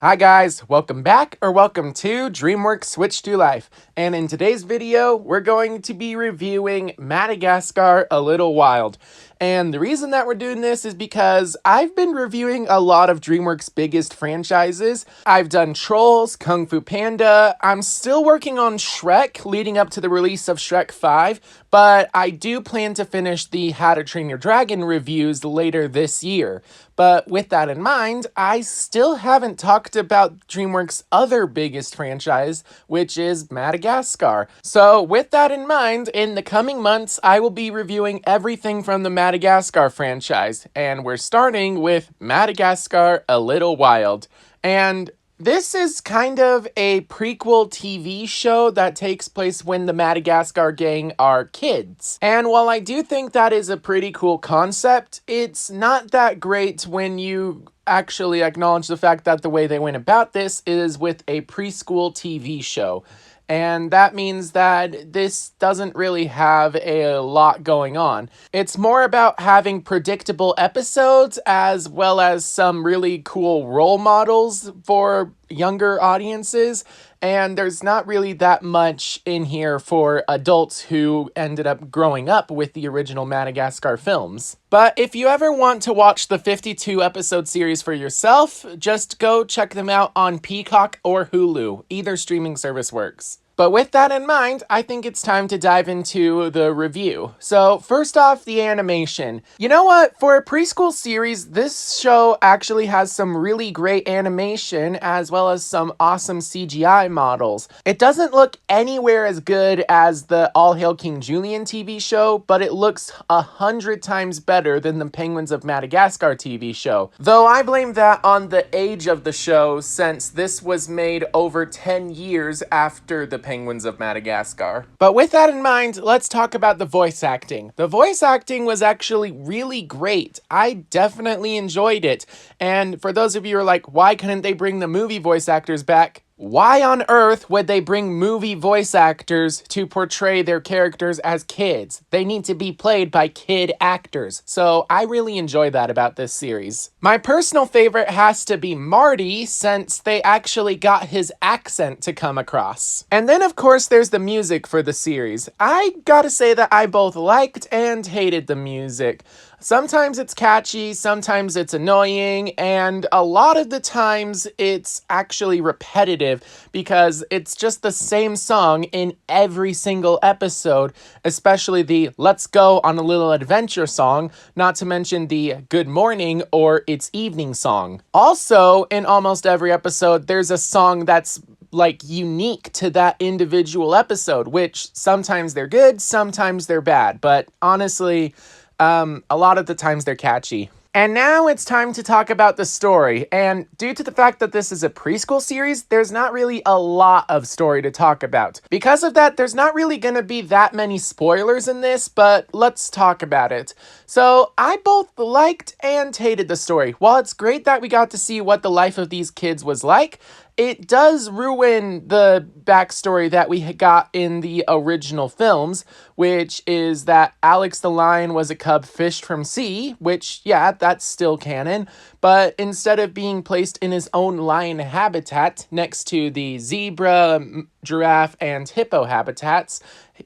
Hi guys, welcome back or welcome to DreamWorks Switch to Life. And in today's video, we're going to be reviewing Madagascar A Little Wild. And the reason that we're doing this is because I've been reviewing a lot of DreamWorks' biggest franchises. I've done Trolls, Kung Fu Panda, I'm still working on Shrek leading up to the release of Shrek 5, but I do plan to finish the How to Train Your Dragon reviews later this year. But with that in mind, I still haven't talked about DreamWorks' other biggest franchise, which is Madagascar. So with that in mind, in the coming months, I will be reviewing everything from the Madagascar franchise, and we're starting with Madagascar A Little Wild. And this is kind of a prequel TV show that takes place when the Madagascar gang are kids. And while I do think that is a pretty cool concept, it's not that great when you actually acknowledge the fact that the way they went about this is with a preschool TV show. And that means that this doesn't really have a lot going on. It's more about having predictable episodes as well as some really cool role models for younger audiences. And there's not really that much in here for adults who ended up growing up with the original Madagascar films. But if you ever want to watch the 52 episode series for yourself, just go check them out on Peacock or Hulu. Either streaming service works. But with that in mind, I think it's time to dive into the review. So first off, the animation. You know what? For a preschool series, this show actually has some really great animation as well as some awesome CGI models. It doesn't look anywhere as good as the All Hail King Julian TV show, but it looks 100 times better than the Penguins of Madagascar TV show. Though I blame that on the age of the show, since this was made over 10 years after the Penguins of Madagascar. But with that in mind, let's talk about the voice acting. The voice acting was actually really great. I definitely enjoyed it. And for those of you who are like, why couldn't they bring the movie voice actors back? Why on earth would they bring movie voice actors to portray their characters as kids? They need to be played by kid actors. So I really enjoy that about this series. My personal favorite has to be Marty, since they actually got his accent to come across. And then of course there's the music for the series. I gotta say that I both liked and hated the music. Sometimes it's catchy, sometimes it's annoying, and a lot of the times it's actually repetitive because it's just the same song in every single episode, especially the Let's Go on a Little Adventure song, not to mention the Good Morning or It's Evening song. Also, in almost every episode, there's a song that's like unique to that individual episode, which sometimes they're good, sometimes they're bad, but honestly, a lot of the times they're catchy. And now it's time to talk about the story, and due to the fact that this is a preschool series, there's not really a lot of story to talk about. Because of that, there's not really gonna be that many spoilers in this, but let's talk about it. So, I both liked and hated the story. While it's great that we got to see what the life of these kids was like, it does ruin the backstory that we got in the original films, which is that Alex the lion was a cub fished from sea, which, yeah, that's still canon, but instead of being placed in his own lion habitat next to the zebra, giraffe, and hippo habitats,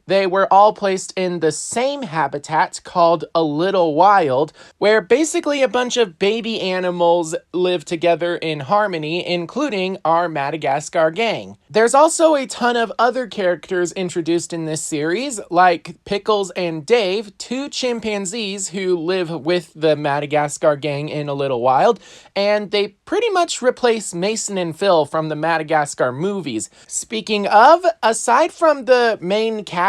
they were all placed in the same habitat called A Little Wild, where basically a bunch of baby animals live together in harmony, including our Madagascar gang. There's also a ton of other characters introduced in this series, like Pickles and Dave, two chimpanzees who live with the Madagascar gang in A Little Wild, and they pretty much replace Mason and Phil from the Madagascar movies. Speaking of, aside from the main cast,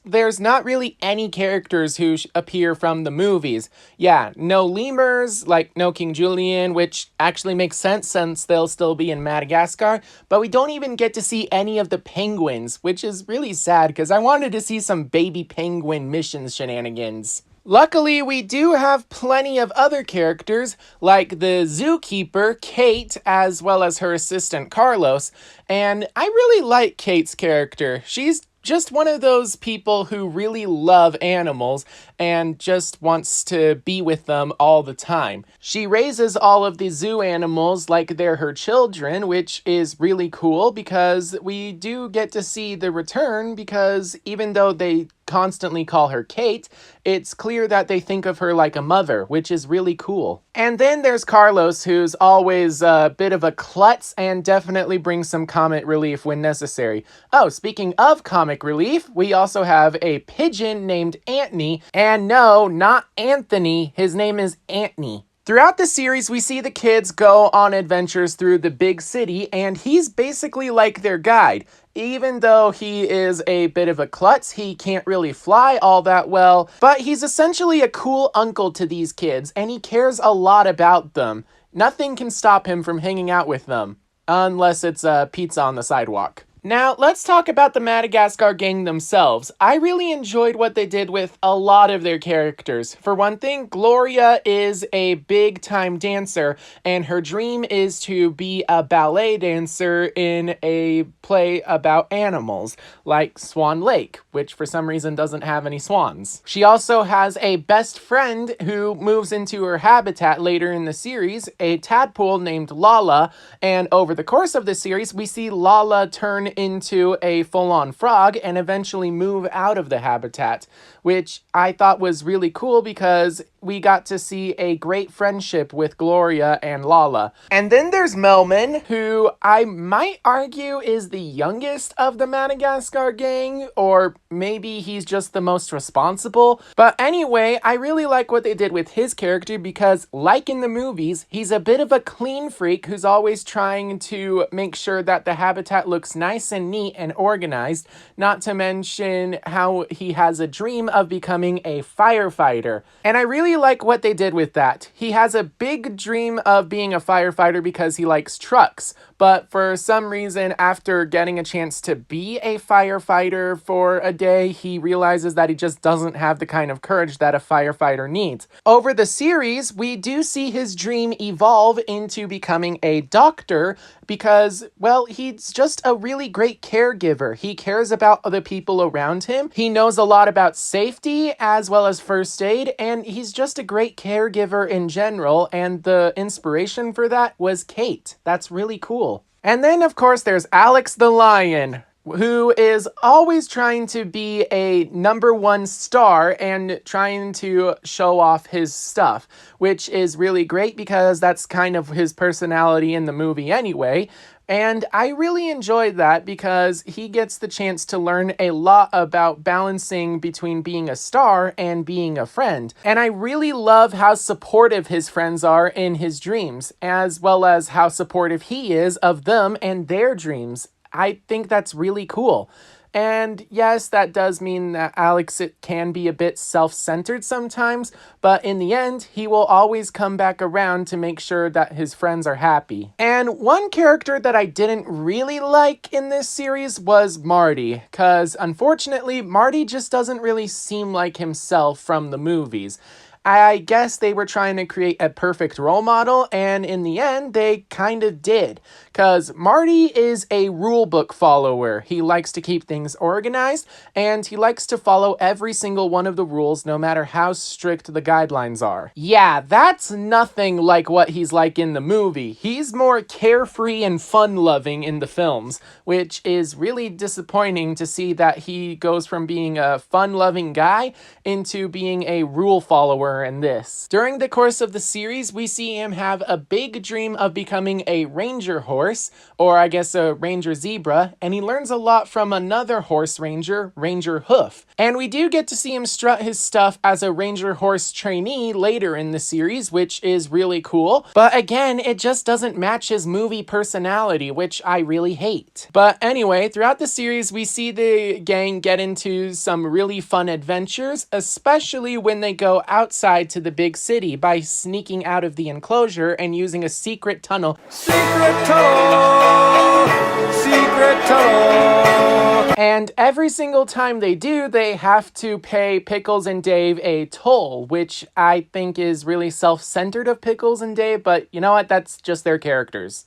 there's not really any characters who appear from the movies. Yeah, no lemurs, like no King Julian, which actually makes sense since they'll still be in Madagascar, but we don't even get to see any of the penguins, which is really sad because I wanted to see some baby penguin missions shenanigans. Luckily, we do have plenty of other characters, like the zookeeper, Kate, as well as her assistant, Carlos, and I really like Kate's character. She's just one of those people who really love animals and just wants to be with them all the time. She raises all of the zoo animals like they're her children, which is really cool because we do get to see the return, because even though they constantly call her Kate, it's clear that they think of her like a mother, which is really cool. And then there's Carlos, who's always a bit of a klutz and definitely brings some comic relief when necessary. Oh, speaking of comic relief, we also have a pigeon named Antony, and no, not Anthony, his name is Antony. Throughout the series, we see the kids go on adventures through the big city, and he's basically like their guide. Even though he is a bit of a klutz, he can't really fly all that well, but he's essentially a cool uncle to these kids, and he cares a lot about them. Nothing can stop him from hanging out with them, unless it's a pizza on the sidewalk. Now, let's talk about the Madagascar gang themselves. I really enjoyed what they did with a lot of their characters. For one thing, Gloria is a big-time dancer, and her dream is to be a ballet dancer in a play about animals, like Swan Lake, which for some reason doesn't have any swans. She also has a best friend who moves into her habitat later in the series, a tadpole named Lala, and over the course of the series, we see Lala turn into a full-on frog and eventually move out of the habitat, which I thought was really cool because we got to see a great friendship with Gloria and Lala. And then there's Melman, who I might argue is the youngest of the Madagascar gang, or maybe he's just the most responsible. But anyway, I really like what they did with his character because, like in the movies, he's a bit of a clean freak who's always trying to make sure that the habitat looks nice and neat and organized, not to mention how he has a dream of becoming a firefighter. And I really like what they did with that. He has a big dream of being a firefighter because he likes trucks, but for some reason, after getting a chance to be a firefighter for a day, he realizes that he just doesn't have the kind of courage that a firefighter needs. Over the series, we do see his dream evolve into becoming a doctor because, well, he's just a really great caregiver. He cares about other people around him. He knows a lot about safety as well as first aid, and he's just a great caregiver in general, and the inspiration for that was Kate. That's really cool. And then, of course, there's Alex the lion, who is always trying to be a #1 star and trying to show off his stuff, which is really great because that's kind of his personality in the movie anyway. And I really enjoyed that because he gets the chance to learn a lot about balancing between being a star and being a friend. And I really love how supportive his friends are in his dreams, as well as how supportive he is of them and their dreams. I think that's really cool. And yes, that does mean that Alex can be a bit self-centered sometimes, but in the end, he will always come back around to make sure that his friends are happy. And one character that I didn't really like in this series was Marty, because unfortunately, Marty just doesn't really seem like himself from the movies. I guess they were trying to create a perfect role model, and in the end, they kind of did. Because Marty is a rule book follower. He likes to keep things organized, and he likes to follow every single one of the rules, no matter how strict the guidelines are. Yeah, that's nothing like what he's like in the movie. He's more carefree and fun-loving in the films, which is really disappointing to see that he goes from being a fun-loving guy into being a rule follower in this. During the course of the series, we see him have a big dream of becoming a ranger horse, or I guess a ranger zebra, and he learns a lot from another horse ranger, Ranger Hoof. And we do get to see him strut his stuff as a ranger horse trainee later in the series, which is really cool. But again, it just doesn't match his movie personality, which I really hate. But anyway, throughout the series, we see the gang get into some really fun adventures, especially when they go outside to the big city by sneaking out of the enclosure and using a secret tunnel. Secret tunnel! Secret tunnel! And every single time they do, they have to pay Pickles and Dave a toll, which I think is really self-centered of Pickles and Dave, but you know what? That's just their characters.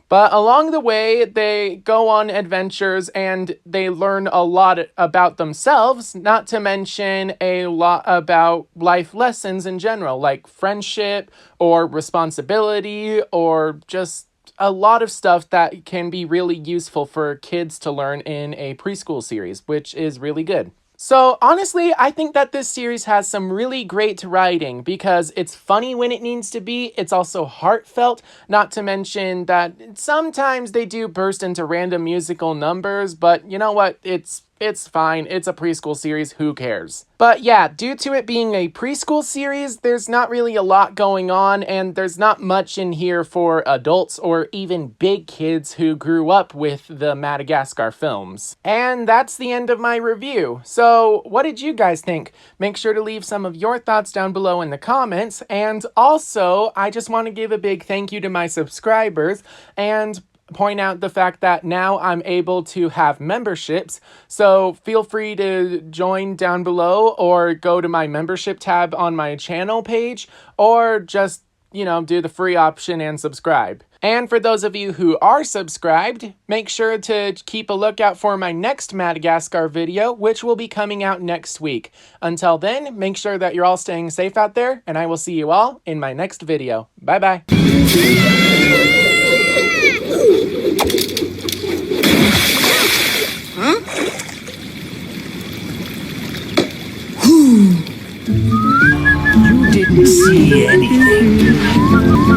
But along the way, they go on adventures and they learn a lot about themselves, not to mention a lot about life lessons in general, like friendship or responsibility or just a lot of stuff that can be really useful for kids to learn in a preschool series, which is really good. So honestly, I think that this series has some really great writing because it's funny when it needs to be. It's also heartfelt, not to mention that sometimes they do burst into random musical numbers, but you know what? It's fine. It's a preschool series. Who cares? But yeah, due to it being a preschool series, there's not really a lot going on, and there's not much in here for adults or even big kids who grew up with the Madagascar films. And that's the end of my review. So what did you guys think? Make sure to leave some of your thoughts down below in the comments. And also, I just want to give a big thank you to my subscribers and point out the fact that now I'm able to have memberships, so feel free to join down below or go to my membership tab on my channel page, or just, do the free option and subscribe. And for those of you who are subscribed, make sure to keep a lookout for my next Madagascar video, which will be coming out next week. Until then, make sure that you're all staying safe out there, and I will see you all in my next video. Bye-bye. You didn't see anything.